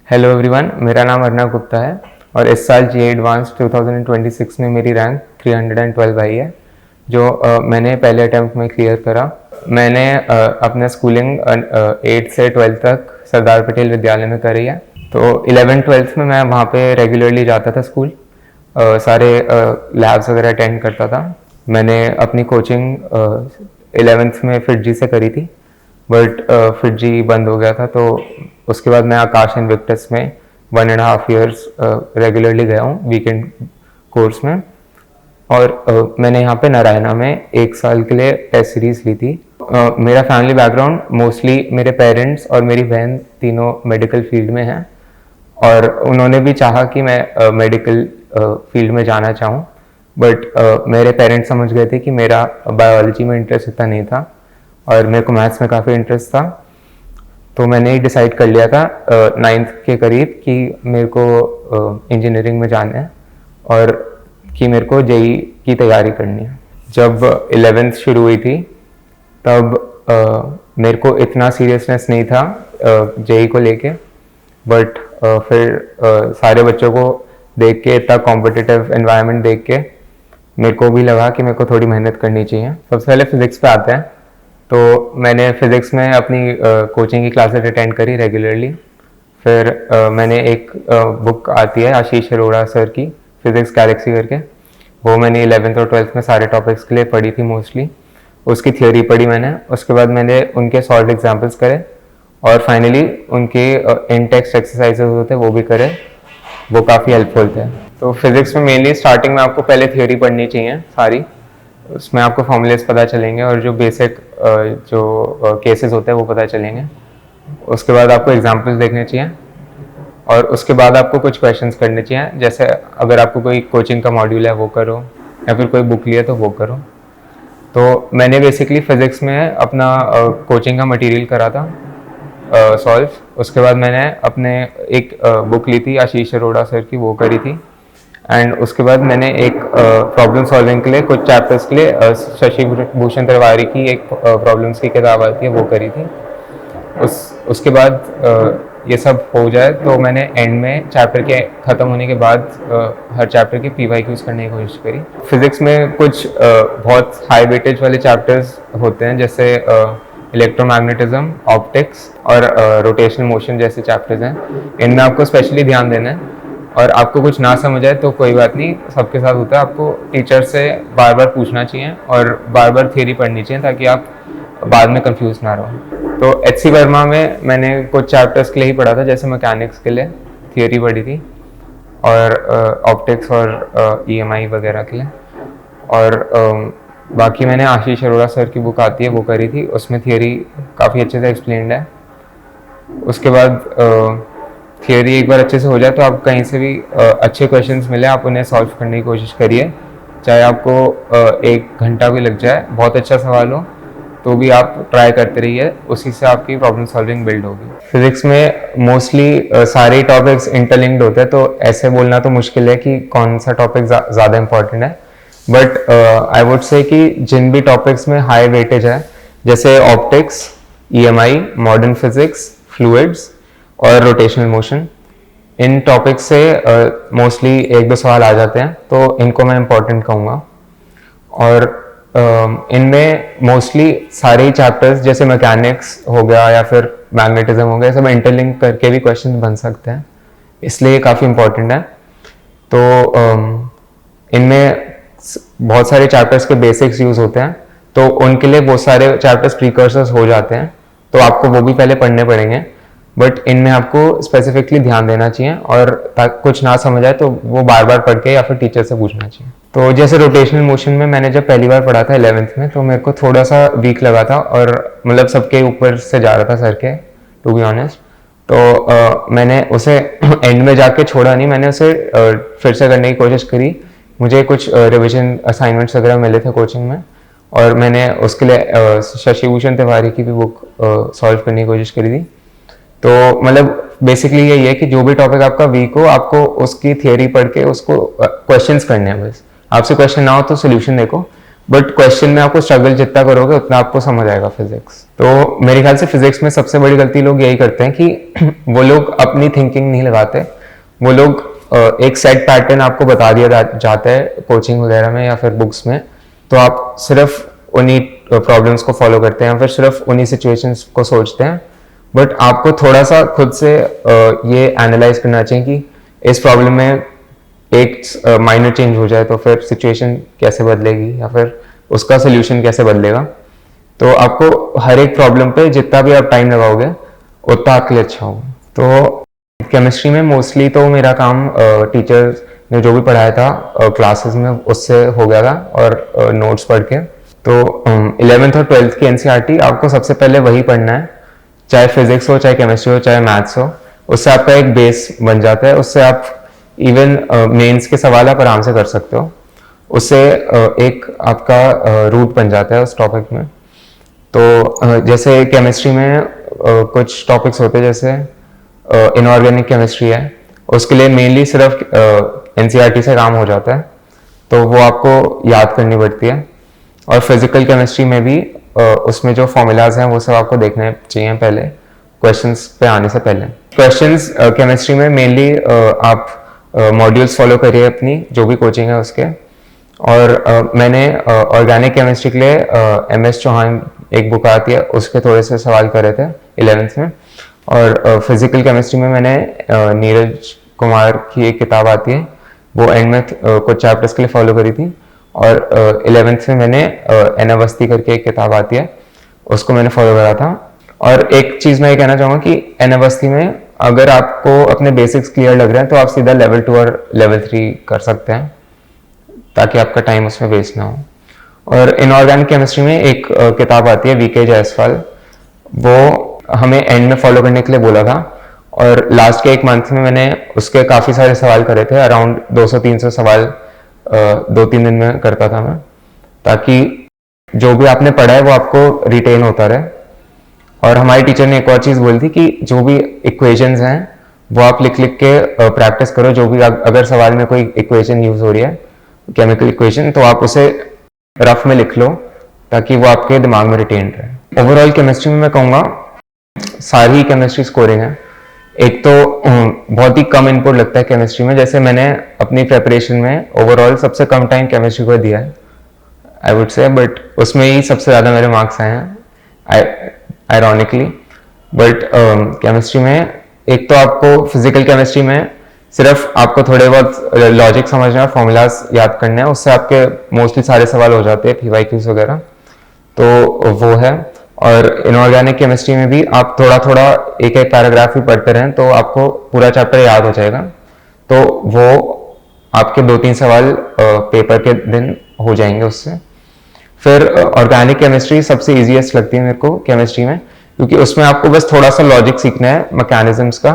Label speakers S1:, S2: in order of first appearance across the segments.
S1: Hello everyone, मेरा नाम अर्नव गुप्ता है और इस साल जी एडवांस 2026 में मेरी रैंक 312 आई है, जो मैंने पहले अटैम्प्ट में क्लियर करा। मैंने अपना स्कूलिंग 8 से 12 तक सरदार पटेल विद्यालय में करी है। तो 11th-12th में मैं वहाँ पे रेगुलरली जाता था स्कूल, सारे लैब्स वगैरह अटेंड करता था। मैंने अपनी कोचिंग 11th में फिटजी से करी थी, बट फिटजी बंद हो गया था, तो उसके बाद मैं आकाश इन्विक्टस में 1.5 years रेगुलरली गया हूँ वीकेंड कोर्स में। और मैंने यहाँ पे नारायणा में 1 साल के लिए टेस्ट सीरीज ली थी। मेरा फैमिली बैकग्राउंड मोस्टली मेरे पेरेंट्स और मेरी बहन तीनों मेडिकल फील्ड में हैं, और उन्होंने भी चाहा कि मैं मेडिकल फील्ड में जाना चाहूँ, बट मेरे पेरेंट्स समझ गए थे कि मेरा बायोलॉजी में इंटरेस्ट इतना नहीं था और मेरे को मैथ्स में काफ़ी इंटरेस्ट था। तो मैंने डिसाइड कर लिया था 9th के करीब कि मेरे को इंजीनियरिंग में जाना है और कि मेरे को जेई की तैयारी करनी है। जब 11th शुरू हुई थी तब मेरे को इतना सीरियसनेस नहीं था जेई को लेके, बट फिर सारे बच्चों को देख के, इतना कॉम्पिटिटिव एनवायरनमेंट देख के मेरे को भी लगा कि मेरे को थोड़ी मेहनत करनी चाहिए। सबसे पहले फिज़िक्स पे आते हैं। तो मैंने फ़िज़िक्स में अपनी कोचिंग की क्लासेस अटेंड करी रेगुलरली। फिर मैंने एक बुक आती है आशीष अरोड़ा सर की, फिज़िक्स गैलेक्सी करके, वो मैंने 11th और 12th में सारे टॉपिक्स के लिए पढ़ी थी मोस्टली। उसकी थियोरी पढ़ी मैंने, उसके बाद मैंने उनके सॉल्व एग्जाम्पल्स करे और फाइनली उनके इन टेक्स्ट एक्सरसाइजेज होते वो भी करे, वो काफ़ी हेल्पफुल थे। तो फिज़िक्स में मेनली स्टार्टिंग में आपको पहले थियोरी पढ़नी चाहिए सारी, उसमें आपको फॉर्मूलेस पता चलेंगे और जो बेसिक जो केसेस होते हैं वो पता चलेंगे। उसके बाद आपको एग्जांपल्स देखने चाहिए और उसके बाद आपको कुछ क्वेश्चंस करने चाहिए, जैसे अगर आपको कोई कोचिंग का मॉड्यूल है वो करो या फिर कोई बुक लिया तो वो करो। तो मैंने बेसिकली फ़िज़िक्स में अपना कोचिंग का मटेरियल करा था सॉल्व। उसके बाद मैंने अपने एक बुक ली थी आशीष अरोड़ा सर की, वो करी थी। एंड उसके बाद मैंने एक प्रॉब्लम सॉल्विंग के लिए कुछ चैप्टर्स के लिए शशि भूषण तिवारी की एक प्रॉब्लम्स की किताब आती है वो करी थी। उसके बाद ये सब हो जाए तो मैंने एंड में चैप्टर के ख़त्म होने के बाद हर चैप्टर के PYQs करने की कोशिश करी। फिज़िक्स में कुछ बहुत हाई वेटेज वाले चैप्टर्स होते हैं, जैसे इलेक्ट्रोमैग्नेटिज्म, ऑप्टिक्स और रोटेशनल मोशन जैसे चैप्टर्स हैं। इनमें आपको स्पेशली ध्यान देना है, और आपको कुछ ना समझ आए तो कोई बात नहीं, सबके साथ होता है। आपको टीचर से बार बार पूछना चाहिए और बार बार थियरी पढ़नी चाहिए ताकि आप बाद में कंफ्यूज ना रहो। तो HC वर्मा में मैंने कुछ चैप्टर्स के लिए ही पढ़ा था, जैसे मैकेनिक्स के लिए थियरी पढ़ी थी और ऑप्टिक्स और EMI वगैरह के लिए। और बाकी मैंने आशीष अरोड़ा सर की बुक आती है वो करी थी, उसमें थियरी काफ़ी अच्छे से एक्सप्लेन्ड है। उसके बाद थियरी एक बार अच्छे से हो जाए तो आप कहीं से भी अच्छे क्वेश्चंस मिले आप उन्हें सॉल्व करने की कोशिश करिए, चाहे आपको 1 घंटा भी लग जाए, बहुत अच्छा सवाल हो तो भी आप ट्राई करते रहिए, उसी से आपकी प्रॉब्लम सॉल्विंग बिल्ड होगी। फिज़िक्स में मोस्टली सारे टॉपिक्स इंटरलिंक्ड होते हैं, तो ऐसे बोलना तो मुश्किल है कि कौन सा टॉपिक ज़्यादा इंपॉर्टेंट है, बट आई वुड से कि जिन भी टॉपिक्स में हाई वेटेज है, जैसे optics, EMI, modern physics, fluids और रोटेशनल मोशन, इन टॉपिक से मोस्टली 1-2 सवाल आ जाते हैं, तो इनको मैं इम्पोर्टेंट कहूँगा। और इनमें मोस्टली सारे ही चैप्टर्स जैसे मैकेनिक्स हो गया या फिर मैग्नेटिज्म हो गया, सब इंटरलिंक करके भी क्वेश्चन बन सकते हैं, इसलिए काफ़ी इम्पोर्टेंट है। तो इनमें बहुत सारे चैप्टर्स के बेसिक्स यूज़ होते हैं, तो उनके लिए बहुत सारे चैप्टर्स प्रीकर्सर्स हो जाते हैं, तो आपको वो भी पहले पढ़ने पड़ेंगे, बट इनमें आपको स्पेसिफिकली ध्यान देना चाहिए और कुछ ना समझ आए तो वो बार बार पढ़ के या फिर टीचर से पूछना चाहिए। तो जैसे रोटेशनल मोशन में मैंने जब पहली बार पढ़ा था 11th में, तो मेरे को थोड़ा सा वीक लगा था और मतलब सबके ऊपर से जा रहा था सर के, टू बी ऑनेस्ट। तो मैंने उसे एंड में जाके छोड़ा नहीं, मैंने उसे फिर से करने की कोशिश करी। मुझे कुछ रिविजन असाइनमेंट्स वगैरह मिले थे कोचिंग में, और मैंने उसके लिए शशि भूषण तिवारी की भी बुक सॉल्व करने की कोशिश करी थी। तो मतलब बेसिकली यही है कि जो भी टॉपिक आपका वीक हो, आपको उसकी थियरी पढ़ के उसको क्वेश्चंस करने हैं बस। आपसे क्वेश्चन ना हो तो सोल्यूशन देखो, बट क्वेश्चन में आपको स्ट्रगल जितना करोगे उतना आपको समझ आएगा फिजिक्स। तो मेरे ख्याल से फिजिक्स में सबसे बड़ी गलती लोग यही करते हैं कि वो लोग अपनी थिंकिंग नहीं लगाते। वो लोग एक सेट पैटर्न आपको बता दिया जाता है कोचिंग वगैरह में या फिर बुक्स में, तो आप सिर्फ उन्हीं प्रॉब्लम्स को फॉलो करते हैं या फिर सिर्फ उन्हीं सिचुएशंस को सोचते हैं। बट आपको थोड़ा सा खुद से ये एनालाइज करना चाहिए कि इस प्रॉब्लम में एक माइनर चेंज हो जाए तो फिर सिचुएशन कैसे बदलेगी या फिर उसका सोल्यूशन कैसे बदलेगा। तो आपको हर एक प्रॉब्लम पे जितना भी आप टाइम लगाओगे उतना आपके लिए अच्छा होगा। तो केमिस्ट्री में मोस्टली तो मेरा काम टीचर ने जो भी पढ़ाया था क्लासेस में उससे हो गया था और नोट्स पढ़ के। तो 11th और 12th की एनसीईआरटी आपको सबसे पहले वही पढ़ना है, चाहे फिजिक्स हो, चाहे केमिस्ट्री हो, चाहे मैथ्स हो। उससे आपका एक बेस बन जाता है, उससे आप इवन मेंस के सवाल आप आराम से कर सकते हो। उससे एक आपका रूट बन जाता है उस टॉपिक में। तो जैसे केमिस्ट्री में कुछ टॉपिक्स होते हैं, जैसे इनऑर्गेनिक केमिस्ट्री है, उसके लिए मेनली सिर्फ एनसीईआरटी से काम हो जाता है, तो वो आपको याद करनी पड़ती है। और फिजिकल केमिस्ट्री में भी उसमें जो फॉर्मूलाज हैं वो सब आपको देखने चाहिए पहले क्वेश्चंस पे आने से पहले। क्वेश्चंस केमिस्ट्री में मेनली आप मॉड्यूल्स फॉलो करिए अपनी जो भी कोचिंग है उसके। और मैंने ऑर्गेनिक केमिस्ट्री के लिए MS चौहान एक बुक आती है उसके थोड़े से सवाल करे थे 11th में। और फिजिकल केमिस्ट्री में मैंने नीरज कुमार की एक किताब आती है, वो एंड में कुछ चैप्टर्स के लिए फॉलो करी थी। और 11th में मैंने एन अवस्थी करके एक किताब आती है, उसको मैंने फॉलो करा था। और एक चीज़ मैं ये कहना चाहूँगा कि एन अवस्थी में अगर आपको अपने बेसिक्स क्लियर लग रहे हैं तो आप सीधा लेवल 2 और लेवल 3 कर सकते हैं, ताकि आपका टाइम उसमें वेस्ट ना हो। और इनऑर्गेनिक केमिस्ट्री में एक किताब आती है VK जायसवाल, वो हमें एंड में फॉलो करने के लिए बोला था। और लास्ट के 1 मंथ में मैंने उसके काफ़ी सारे सवाल करे थे, अराउंड 200-300 सवाल 2-3 दिन में करता था मैं, ताकि जो भी आपने पढ़ा है वो आपको रिटेन होता रहे। और हमारी टीचर ने एक और चीज़ बोली थी कि जो भी इक्वेशंस हैं वो आप लिख लिख के प्रैक्टिस करो। जो भी अगर सवाल में कोई इक्वेशन यूज हो रही है, केमिकल इक्वेशन, तो आप उसे रफ में लिख लो ताकि वो आपके दिमाग में रिटेन रहे। ओवरऑल केमिस्ट्री में मैं कहूँगा सारी केमिस्ट्री स्कोरिंग है। एक तो बहुत ही कम इनपुट लगता है केमिस्ट्री में, जैसे मैंने अपनी प्रेपरेशन में ओवरऑल सबसे कम टाइम केमिस्ट्री को दिया है आई वुड से, बट उसमें ही सबसे ज़्यादा मेरे मार्क्स आए हैं आयरॉनिकली। बट केमिस्ट्री में एक तो आपको फिजिकल केमिस्ट्री में सिर्फ आपको थोड़े बहुत लॉजिक समझना है, फॉर्मूलाज याद करने हैं, उससे आपके मोस्टली सारे सवाल हो जाते हैं, PYQs वगैरह, तो वो है। और इनऑर्गेनिक केमिस्ट्री में भी आप थोड़ा थोड़ा एक एक पैराग्राफ ही पढ़ते रहें तो आपको पूरा चैप्टर याद हो जाएगा। तो वो आपके 2-3 सवाल पेपर के दिन हो जाएंगे उससे। फिर ऑर्गेनिक केमिस्ट्री सबसे इजीएस्ट लगती है मेरे को केमिस्ट्री में, क्योंकि उसमें आपको बस थोड़ा सा लॉजिक सीखना है मैकेनिज्म्स का,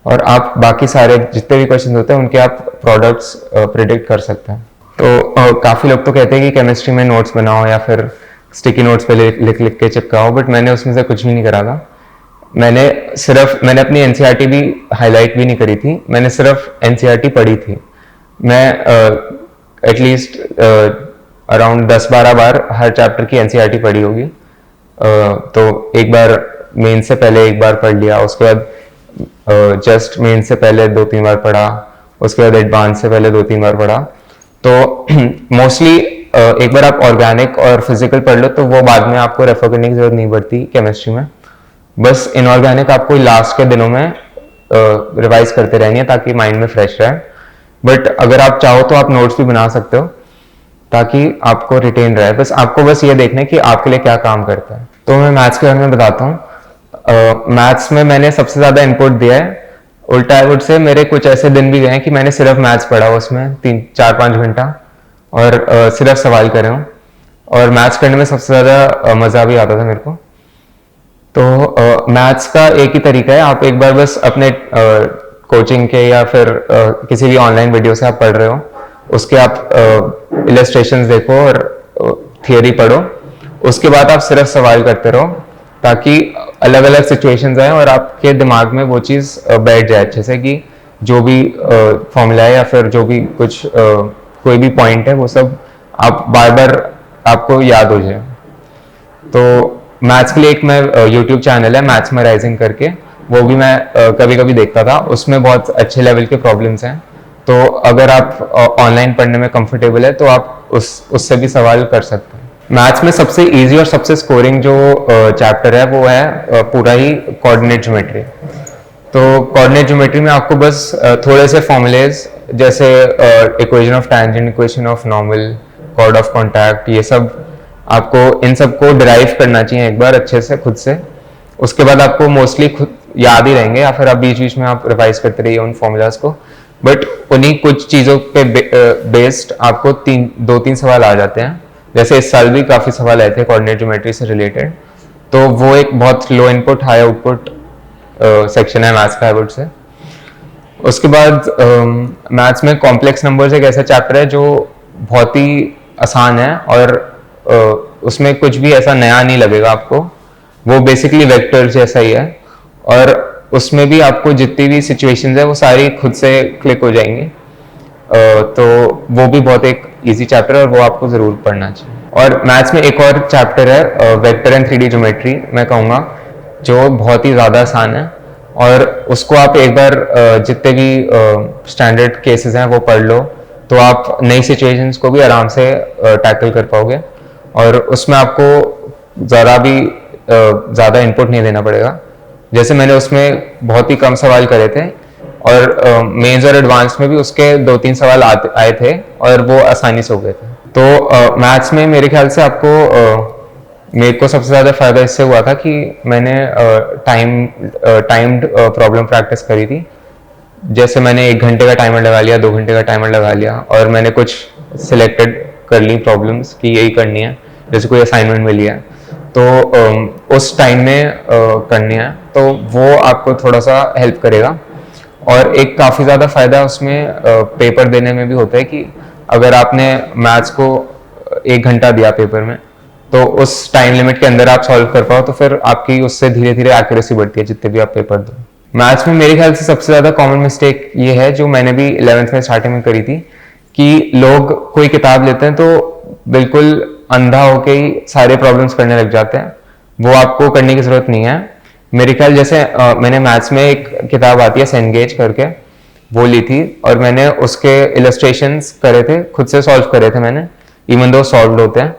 S1: और आप बाकी सारे जितने भी क्वेश्चन होते हैं उनके आप प्रोडक्ट्स प्रिडिक्ट कर सकते हैं। तो काफ़ी लोग तो कहते हैं कि केमिस्ट्री में नोट्स बनाओ या फिर स्टिकी नोट्स पे लिख लिख के चिपकाओ, बट मैंने उसमें से कुछ भी नहीं करा था। मैंने अपनी एनसीईआरटी भी हाईलाइट भी नहीं करी थी, मैंने सिर्फ एनसीईआरटी पढ़ी थी। मैं एटलीस्ट अराउंड 10-12 बार हर चैप्टर की एनसीईआरटी पढ़ी होगी। तो एक बार मेन से पहले एक बार पढ़ लिया, उसके बाद जस्ट मेन से पहले 2-3 बार पढ़ा, उसके बाद एडवांस से पहले 2-3 बार पढ़ा। तो मोस्टली एक बार आप ऑर्गेनिक और फिजिकल पढ़ लो तो वो बाद में आपको रेफर करने की जरूरत नहीं पड़ती केमिस्ट्री में। बस इनऑर्गेनिक आपको लास्ट के दिनों में रिवाइज करते रहनी है ताकि माइंड में फ्रेश रहे। बट अगर आप चाहो तो आप नोट्स भी बना सकते हो ताकि आपको रिटेन रहे। आपको बस ये देखना है कि आपके लिए क्या काम करता है। तो मैं मैथ्स के बारे में बताता हूँ। मैथ्स में मैंने सबसे ज्यादा इनपुट दिया है। उल्टा आई वुड से मेरे कुछ ऐसे दिन भी गए हैं कि मैंने सिर्फ मैथ्स पढ़ा, उसमें 3-4-5 घंटा और सिर्फ सवाल करे हूँ, और मैथ्स करने में सबसे ज़्यादा मज़ा भी आता था मेरे को। तो मैथ्स का एक ही तरीका है, आप एक बार बस अपने कोचिंग के या फिर किसी भी ऑनलाइन वीडियो से आप पढ़ रहे हो उसके आप इलस्ट्रेशंस देखो और थियोरी पढ़ो, उसके बाद आप सिर्फ सवाल करते रहो ताकि अलग अलग सिचुएशंस आए और आपके दिमाग में वो चीज़ बैठ जाए अच्छे से, कि जो भी फॉर्मूला है या फिर जो भी कुछ कोई भी पॉइंट है वो सब आप बार बार आपको याद हो जाए। तो मैथ्स के लिए एक मैं यूट्यूब चैनल है मैथ्स में राइजिंग करके, वो भी मैं कभी कभी देखता था, उसमें बहुत अच्छे लेवल के प्रॉब्लम्स हैं। तो अगर आप ऑनलाइन पढ़ने में कंफर्टेबल है तो आप उससे भी सवाल कर सकते हैं। मैथ्स में सबसे इजी और सबसे स्कोरिंग जो चैप्टर है वो है पूरा ही कोऑर्डिनेट ज्योमेट्री। तो कोऑर्डिनेट ज्योमेट्री में आपको बस थोड़े से फॉर्मूलेज जैसे equation of tangent, equation of normal, chord of contact, ये सब आपको इन सबको डिराइव करना चाहिए एक बार अच्छे से खुद से। उसके बाद आपको मोस्टली खुद याद ही रहेंगे, या फिर आप बीच बीच में आप रिवाइज करते रहिए उन फॉर्मूलाज को। बट उन्हीं कुछ चीज़ों पे बेस्ड आपको दो तीन सवाल आ जाते हैं। जैसे इस साल भी काफ़ी सवाल आए थे कोऑर्डिनेट ज्योमेट्री से रिलेटेड। तो वो एक बहुत लो इनपुट हाई आउटपुट सेक्शन है मैथ्स का, आई वुड से। उसके बाद मैथ्स में कॉम्प्लेक्स नंबर्स एक ऐसा चैप्टर है जो बहुत ही आसान है और उसमें कुछ भी ऐसा नया नहीं लगेगा आपको। वो बेसिकली वेक्टर जैसा ही है, और उसमें भी आपको जितनी भी सिचुएशंस है वो सारी खुद से क्लिक हो जाएंगी। तो वो भी बहुत एक इजी चैप्टर है और वो आपको ज़रूर पढ़ना चाहिए। और मैथ्स में एक और चैप्टर है वेक्टर एंड 3D ज्योमेट्री, मैं कहूँगा, जो बहुत ही ज़्यादा आसान है। और उसको आप एक बार जितने भी स्टैंडर्ड केसेस हैं वो पढ़ लो तो आप नई सिचुएशंस को भी आराम से टैकल कर पाओगे। और उसमें आपको ज़रा भी ज़्यादा इनपुट नहीं देना पड़ेगा। जैसे मैंने उसमें बहुत ही कम सवाल करे थे, और मेंस और एडवांस में भी उसके 2-3 सवाल आए थे और वो आसानी से हो गए थे। तो मैथ्स में मेरे ख्याल से आपको मेरे को सबसे ज़्यादा फ़ायदा इससे हुआ था कि मैंने टाइम्ड प्रॉब्लम प्रैक्टिस करी थी। जैसे मैंने 1 घंटे का टाइमर लगा लिया, 2 घंटे का टाइमर लगा लिया, और मैंने कुछ सिलेक्टेड कर ली प्रॉब्लम्स कि यही करनी है, जैसे कोई असाइनमेंट मिली है तो उस टाइम में करनी है, तो वो आपको थोड़ा सा हेल्प करेगा। और एक काफ़ी ज़्यादा फ़ायदा उसमें पेपर देने में भी होता है कि अगर आपने मैथ्स को 1 घंटा दिया पेपर में, तो उस टाइम लिमिट के अंदर आप सॉल्व कर पाओ तो फिर आपकी उससे धीरे धीरे एक्यूरेसी बढ़ती है जितने भी आप पेपर दो। मैथ्स में मेरे ख्याल से सबसे ज़्यादा कॉमन मिस्टेक ये है, जो मैंने भी 11th में स्टार्टिंग में करी थी, कि लोग कोई किताब लेते हैं तो बिल्कुल अंधा होके ही सारे प्रॉब्लम्स करने लग जाते हैं। वो आपको करने की ज़रूरत नहीं है। मेरे ख्याल जैसे मैंने मैथ्स में एक किताब आती है सेनगेज करके, वो ली थी और मैंने उसके इलस्ट्रेशंस करे थे, खुद से सॉल्व करे थे मैंने, इवन दो सॉल्व होते हैं,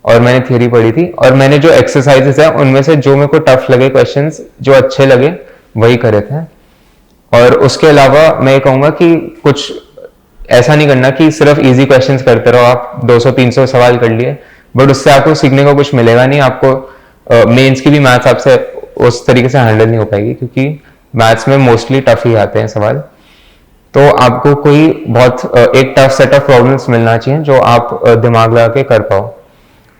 S1: और मैंने थ्योरी पढ़ी थी। और मैंने जो एक्सरसाइजेस है उनमें से जो मेरे को टफ लगे क्वेश्चंस, जो अच्छे लगे, वही करे थे। और उसके अलावा मैं ये कहूँगा कि कुछ ऐसा नहीं करना कि सिर्फ इजी क्वेश्चंस करते रहो। आप 200-300 सवाल कर लिए, बट उससे आपको सीखने को कुछ मिलेगा नहीं। आपको मेंस की भी मैथ्स आपसे उस तरीके से हैंडल नहीं हो पाएगी, क्योंकि मैथ्स में मोस्टली टफ ही आते हैं सवाल। तो आपको कोई बहुत एक टफ सेट ऑफ प्रॉब्लम्स मिलना चाहिए जो आप दिमाग लगा के कर पाओ।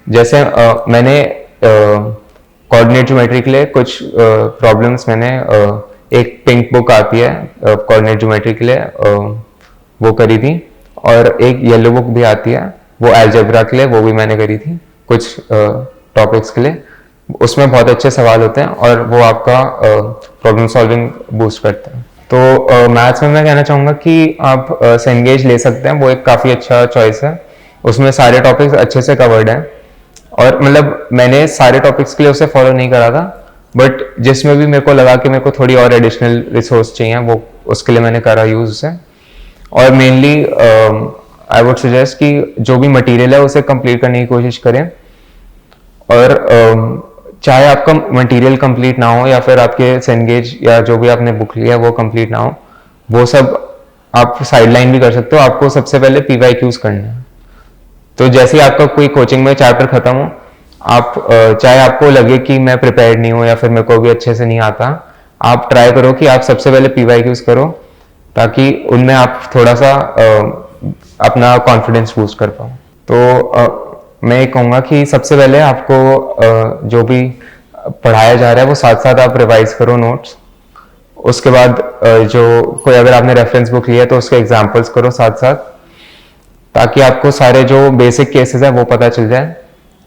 S1: जैसे मैंने कोऑर्डिनेट ज्योमेट्री के लिए कुछ प्रॉब्लम्स मैंने एक पिंक बुक आती है कोऑर्डिनेट ज्योमेट्री के लिए, वो करी थी, और एक येलो बुक भी आती है वो अलजेब्रा के लिए, वो भी मैंने करी थी कुछ टॉपिक्स के लिए। उसमें बहुत अच्छे सवाल होते हैं और वो आपका प्रॉब्लम सॉल्विंग बूस्ट करता है। तो मैथ्स में मैं कहना चाहूँगा कि आप सेनगेज ले सकते हैं, वो एक काफ़ी अच्छा चॉइस है। उसमें सारे टॉपिक्स अच्छे से कवर्ड हैं, और मतलब मैंने सारे टॉपिक्स के लिए उसे फॉलो नहीं करा था, बट जिसमें भी मेरे को लगा कि मेरे को थोड़ी और एडिशनल रिसोर्स चाहिए, वो उसके लिए मैंने करा यूज़ उसे। और मेनली आई वुड सजेस्ट कि जो भी मटेरियल है उसे कंप्लीट करने की कोशिश करें। और चाहे आपका मटेरियल कंप्लीट ना हो या फिर आपके सेनगेज या जो भी आपने बुक लिया है वो कंप्लीट ना हो, वो सब आप साइडलाइन भी कर सकते हो। आपको सबसे पहले PYQs करना है। तो जैसे ही आपका कोई कोचिंग में चैप्टर खत्म हो, आप चाहे आपको लगे कि मैं प्रिपेयर्ड नहीं हूँ या फिर मेरे को भी अच्छे से नहीं आता, आप ट्राई करो कि आप सबसे पहले PYQs करो, ताकि उनमें आप थोड़ा सा अपना कॉन्फिडेंस बूस्ट कर पाओ। तो मैं ये कहूँगा कि सबसे पहले आपको जो भी पढ़ाया जा रहा है वो साथ साथ आप रिवाइज करो नोट्स। उसके बाद जो कोई अगर आपने रेफरेंस बुक लिया है तो उसके एग्जांपल्स करो साथ साथ, ताकि आपको सारे जो बेसिक केसेस है वो पता चल जाए।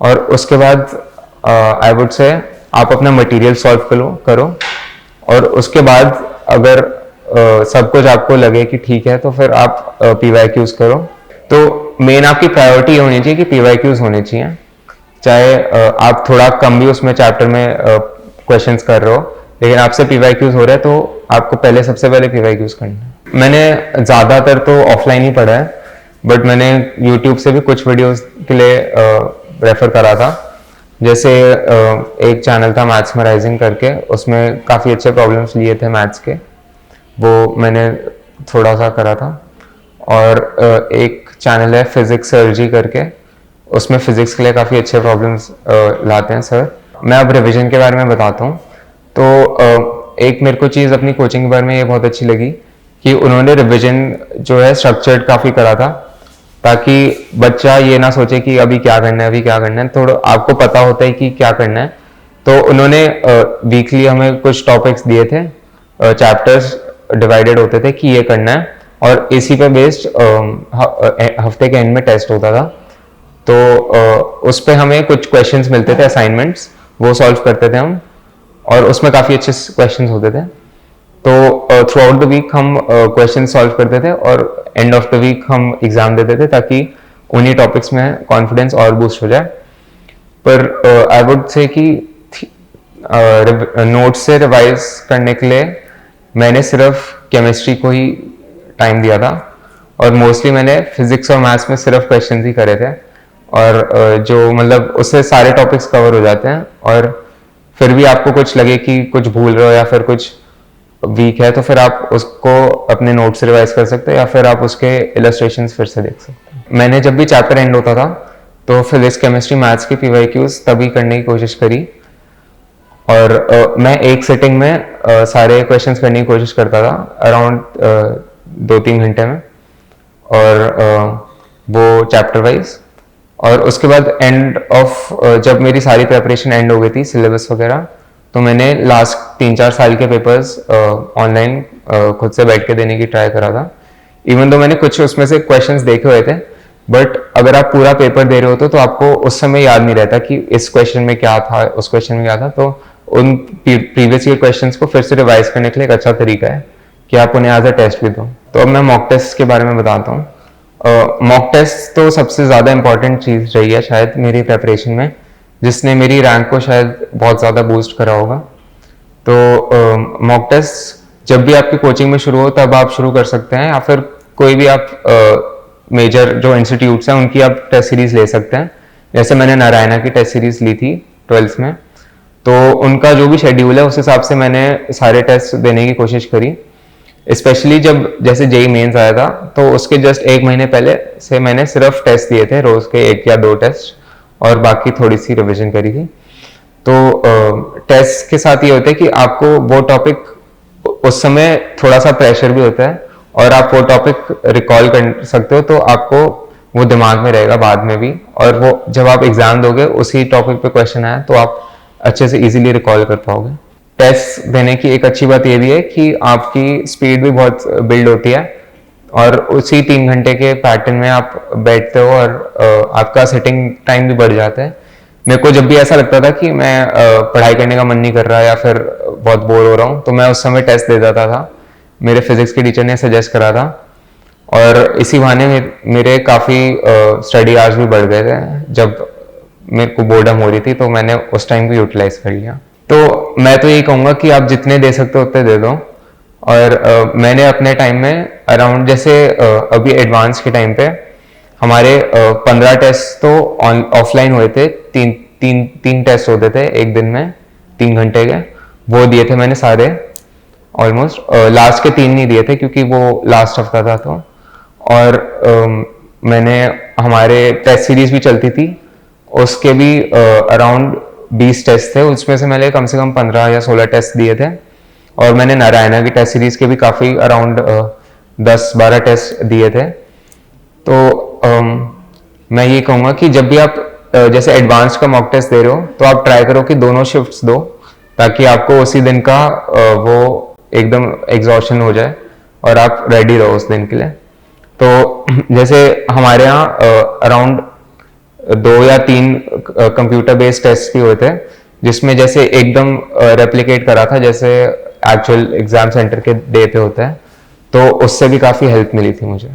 S1: और उसके बाद आई वुड से आप अपना मटेरियल सॉल्व करो, और उसके बाद अगर सब कुछ आपको लगे कि ठीक है तो फिर आप PYQs करो। तो मेन आपकी प्रायोरिटी होनी चाहिए कि PYQs होने चाहिए। चाहे आप थोड़ा कम भी उसमें चैप्टर में क्वेश्चंस कर रहे हो, लेकिन आपसे PYQs हो रहा है तो आपको पहले सबसे पहले PYQs करना है। मैंने ज़्यादातर तो ऑफलाइन ही पढ़ा है, बट मैंने यूट्यूब से भी कुछ वीडियोस के लिए रेफर करा था। जैसे एक चैनल था मैथ्स मराइजिंग करके, उसमें काफ़ी अच्छे प्रॉब्लम्स लिए थे मैथ्स के, वो मैंने थोड़ा सा करा था। और एक चैनल है फिजिक्स सर्जी करके, उसमें फिजिक्स के लिए काफ़ी अच्छे प्रॉब्लम्स लाते हैं सर। मैं अब रिवीजन के बारे में बताता हूँ। तो एक मेरे को चीज़ अपनी कोचिंग के बारे में ये बहुत अच्छी लगी कि उन्होंने रिवीजन जो है स्ट्रक्चर्ड काफ़ी करा था, ताकि बच्चा ये ना सोचे कि अभी क्या करना है अभी क्या करना है, थोड़ा आपको पता होता है कि क्या करना है। तो उन्होंने वीकली हमें कुछ टॉपिक्स दिए थे, चैप्टर्स डिवाइडेड होते थे कि ये करना है, और इसी पे बेस्ड हफ्ते के एंड में टेस्ट होता था। तो उस पे हमें कुछ क्वेश्चंस मिलते थे असाइनमेंट्स, वो सॉल्व करते थे हम, और उसमें काफ़ी अच्छे क्वेश्चंस होते थे। तो थ्रू आउट द वीक हम क्वेश्चन सॉल्व करते थे और एंड ऑफ द वीक हम एग्जाम देते थे, ताकि उन्हीं टॉपिक्स में कॉन्फिडेंस और बूस्ट हो जाए। पर आई वुड से कि नोट्स से रिवाइज करने के लिए मैंने सिर्फ केमिस्ट्री को ही टाइम दिया था, और मोस्टली मैंने फिजिक्स और मैथ्स में सिर्फ क्वेश्चन ही करे थे, और जो मतलब उससे सारे टॉपिक्स कवर हो जाते हैं। और फिर भी आपको कुछ लगे कि कुछ भूल रहे हो या फिर कुछ वीक है, तो फिर आप उसको अपने नोट से रिवाइज कर सकते हैं, या फिर आप उसके इलस्ट्रेशंस फिर से देख सकते हैं। मैंने जब भी चैप्टर एंड होता था तो फिजिक्स केमिस्ट्री मैथ्स की PYQs तभी करने की कोशिश करी, और मैं एक सिटिंग में सारे क्वेश्चंस करने की कोशिश करता था, अराउंड 2-3 घंटे में, और वो चैप्टर वाइज। और उसके बाद एंड ऑफ जब मेरी सारी प्रिपरेशन एंड हो गई थी, सिलेबस वगैरह, तो मैंने लास्ट 3-4 साल के पेपर्स ऑनलाइन खुद से बैठ के देने की ट्राई करा था। इवन तो मैंने कुछ उसमें से क्वेश्चंस देखे हुए थे, बट अगर आप पूरा पेपर दे रहे हो तो आपको उस समय याद नहीं रहता कि इस क्वेश्चन में क्या था, उस क्वेश्चन में क्या था। तो उन प्रीवियस ईयर क्वेश्चंस को फिर से रिवाइज करने के लिए एक अच्छा तरीका है कि आप उन्हें एज अ टेस्ट भी दो। तो अब मैं मॉक टेस्ट के बारे में बताता हूँ। मॉक टेस्ट तो सबसे ज़्यादा इंपॉर्टेंट चीज़ रही है शायद मेरी प्रेपरेशन में, जिसने मेरी रैंक को शायद बहुत ज़्यादा बूस्ट करा होगा। तो मॉक टेस्ट जब भी आपकी कोचिंग में शुरू हो तब आप शुरू कर सकते हैं, या फिर कोई भी आप मेजर जो इंस्टीट्यूट्स हैं उनकी आप टेस्ट सीरीज ले सकते हैं। जैसे मैंने नारायणा की टेस्ट सीरीज ली थी 12th में, तो उनका जो भी शेड्यूल है उस हिसाब से मैंने सारे टेस्ट देने की कोशिश करी। स्पेशली जब जैसे जेई मेंस आया था, तो उसके जस्ट 1 महीने पहले से मैंने सिर्फ टेस्ट दिए थे, रोज के 1 या 2 टेस्ट, और बाकी थोड़ी सी रिवीजन करी थी। तो टेस्ट के साथ ये होता है कि आपको वो टॉपिक उस समय थोड़ा सा प्रेशर भी होता है, और आप वो टॉपिक रिकॉल कर सकते हो, तो आपको वो दिमाग में रहेगा बाद में भी, और वो जब आप एग्जाम दोगे उसी टॉपिक पे क्वेश्चन आया तो आप अच्छे से इजीली रिकॉल कर पाओगे। टेस्ट देने की एक अच्छी बात ये भी है कि आपकी स्पीड भी बहुत बिल्ड होती है, और उसी 3 घंटे के पैटर्न में आप बैठते हो, और आपका सेटिंग टाइम भी बढ़ जाता है। मेरे को जब भी ऐसा लगता था कि मैं पढ़ाई करने का मन नहीं कर रहा या फिर बहुत बोर हो रहा हूँ, तो मैं उस समय टेस्ट दे देता था। मेरे फिजिक्स के टीचर ने सजेस्ट करा था, और इसी बहाने मेरे काफ़ी स्टडी आवर्स भी बढ़ गए थे। जब मेरे को बोर्डम हो रही थी तो मैंने उस टाइम को यूटिलाइज कर लिया। तो मैं तो यही कहूँगा कि आप जितने दे सकते हो उतने दे दो। और मैंने अपने टाइम में अराउंड जैसे अभी एडवांस के टाइम पे हमारे 15 टेस्ट तो ऑफलाइन हुए थे, तीन टेस्ट होते थे एक दिन में 3 घंटे के, वो दिए थे मैंने सारे ऑलमोस्ट। लास्ट के 3 नहीं दिए थे क्योंकि वो लास्ट हफ्ता था। तो और मैंने हमारे टेस्ट सीरीज भी चलती थी, उसके भी अराउंड 20 टेस्ट थे, उसमें से मैंने कम से कम 15 या 16 टेस्ट दिए थे। और मैंने नारायणा की टेस्ट सीरीज के भी काफ़ी अराउंड 10-12 टेस्ट दिए थे। तो मैं ये कहूँगा कि जब भी आप जैसे एडवांस का मॉक टेस्ट दे रहे हो तो आप ट्राई करो कि दोनों शिफ्ट्स दो, ताकि आपको उसी दिन का वो एकदम एग्जॉशन हो जाए और आप रेडी रहो उस दिन के लिए। तो जैसे हमारे यहाँ अराउंड 2 या 3 कंप्यूटर बेस्ड टेस्ट भी हुए थे, जिसमें जैसे एकदम रेप्लिकेट करा था जैसे एक्चुअल एग्जाम सेंटर के डे पे होता है, तो उससे भी काफ़ी हेल्प मिली थी मुझे।